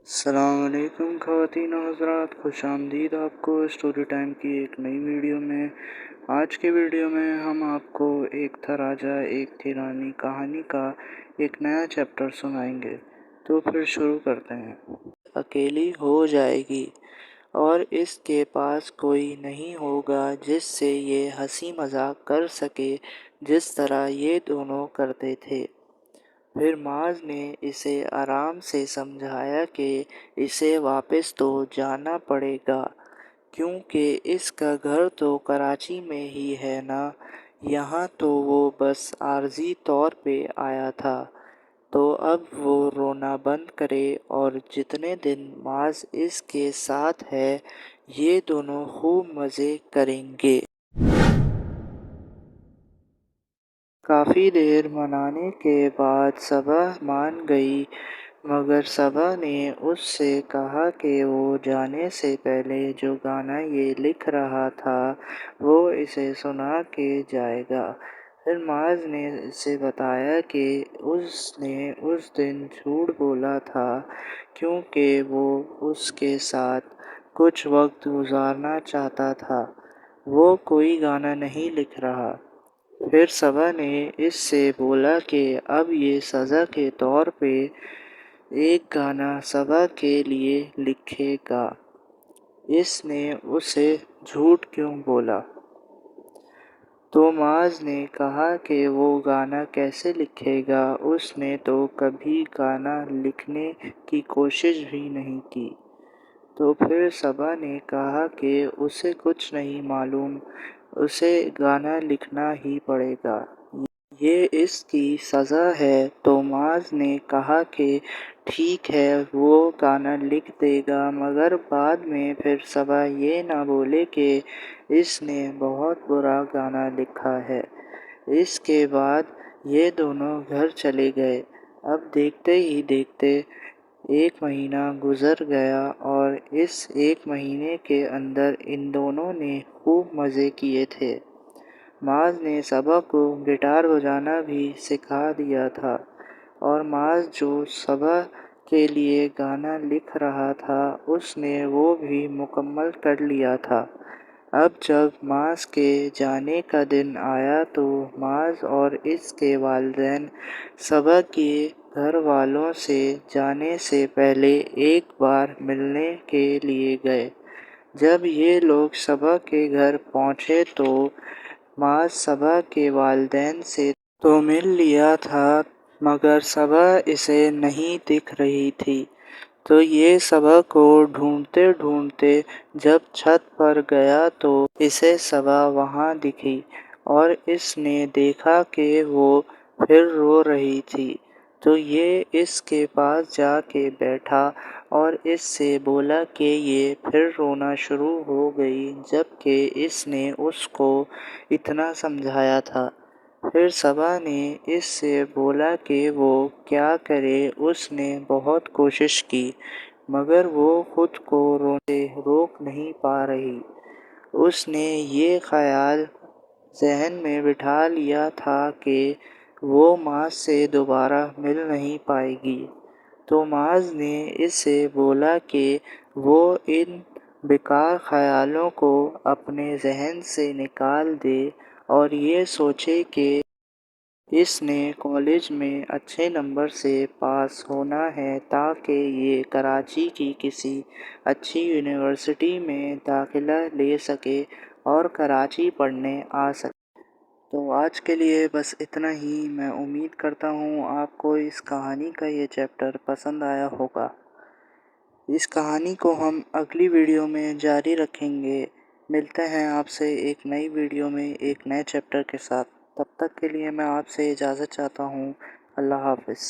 السلام علیکم خواتین و حضرات، خوش آمدید آپ کو اسٹوری ٹائم کی ایک نئی ویڈیو میں۔ آج کی ویڈیو میں ہم آپ کو ایک تھا راجا ایک تھی رانی کہانی کا ایک نیا چیپٹر سنائیں گے، تو پھر شروع کرتے ہیں۔ اکیلی ہو جائے گی اور اس کے پاس کوئی نہیں ہوگا جس سے یہ ہنسی مذاق کر سکے جس طرح یہ دونوں کرتے تھے۔ پھر معاذ نے اسے آرام سے سمجھایا کہ اسے واپس تو جانا پڑے گا، کیونکہ اس کا گھر تو کراچی میں ہی ہے نا، یہاں تو وہ بس عارضی طور پہ آیا تھا۔ تو اب وہ رونا بند کرے اور جتنے دن معاذ اس کے ساتھ ہے یہ دونوں خوب مزے کریں گے۔ کافی دیر منانے کے بعد صبا مان گئی، مگر صبا نے اس سے کہا کہ وہ جانے سے پہلے جو گانا یہ لکھ رہا تھا وہ اسے سنا کے جائے گا۔ پھر معاذ نے اسے بتایا کہ اس نے اس دن جھوٹ بولا تھا کیونکہ وہ اس کے ساتھ کچھ وقت گزارنا چاہتا تھا، وہ کوئی گانا نہیں لکھ رہا۔ پھر صبا نے اس سے بولا کہ اب یہ سزا کے طور پہ ایک گانا صبا کے لیے لکھے گا۔ اس نے اسے جھوٹ کیوں بولا؟ تو معاذ نے کہا کہ وہ گانا کیسے لکھے گا، اس نے تو کبھی گانا لکھنے کی کوشش بھی نہیں کی۔ تو پھر صبا نے کہا کہ اسے کچھ نہیں معلوم، اسے گانا لکھنا ہی پڑے گا، یہ اس کی سزا ہے۔ تو معاذ نے کہا کہ ٹھیک ہے وہ گانا لکھ دے گا، مگر بعد میں پھر صبا یہ نہ بولے کہ اس نے بہت برا گانا لکھا ہے۔ اس کے بعد یہ دونوں گھر چلے گئے۔ اب دیکھتے ہی دیکھتے ایک مہینہ گزر گیا اور اس ایک مہینے کے اندر ان دونوں نے خوب مزے کیے تھے۔ معاذ نے صبا کو گٹار بجانا بھی سکھا دیا تھا اور معاذ جو صبا کے لیے گانا لکھ رہا تھا اس نے وہ بھی مکمل کر لیا تھا۔ اب جب معاذ کے جانے کا دن آیا تو معاذ اور اس کے والدین صبا کے گھر والوں سے جانے سے پہلے ایک بار ملنے کے لیے گئے۔ جب یہ لوگ صبا کے گھر پہنچے تو معاذ صبا کے والدین سے تو مل لیا تھا، مگر صبا اسے نہیں دکھ رہی تھی۔ تو یہ صبا کو ڈھونڈتے ڈھونڈتے جب چھت پر گیا تو اسے صبا وہاں دکھی اور اس نے دیکھا کہ وہ پھر رو رہی تھی۔ تو یہ اس کے پاس جا کے بیٹھا اور اس سے بولا کہ یہ پھر رونا شروع ہو گئی جبکہ اس نے اس کو اتنا سمجھایا تھا۔ پھر صبا نے اس سے بولا کہ وہ کیا کرے، اس نے بہت کوشش کی مگر وہ خود کو رونے سے روک نہیں پا رہی۔ اس نے یہ خیال ذہن میں بٹھا لیا تھا کہ وہ معاذ سے دوبارہ مل نہیں پائے گی۔ تو معاذ نے اس سے بولا کہ وہ ان بیکار خیالوں کو اپنے ذہن سے نکال دے اور یہ سوچے کہ اس نے کالج میں اچھے نمبر سے پاس ہونا ہے تاکہ یہ کراچی کی کسی اچھی یونیورسٹی میں داخلہ لے سکے اور کراچی پڑھنے آ سکے۔ تو آج کے لیے بس اتنا ہی۔ میں امید کرتا ہوں آپ کو اس کہانی کا یہ چیپٹر پسند آیا ہوگا۔ اس کہانی کو ہم اگلی ویڈیو میں جاری رکھیں گے۔ ملتے ہیں آپ سے ایک نئی ویڈیو میں ایک نئے چیپٹر کے ساتھ۔ تب تک کے لیے میں آپ سے اجازت چاہتا ہوں۔ اللہ حافظ۔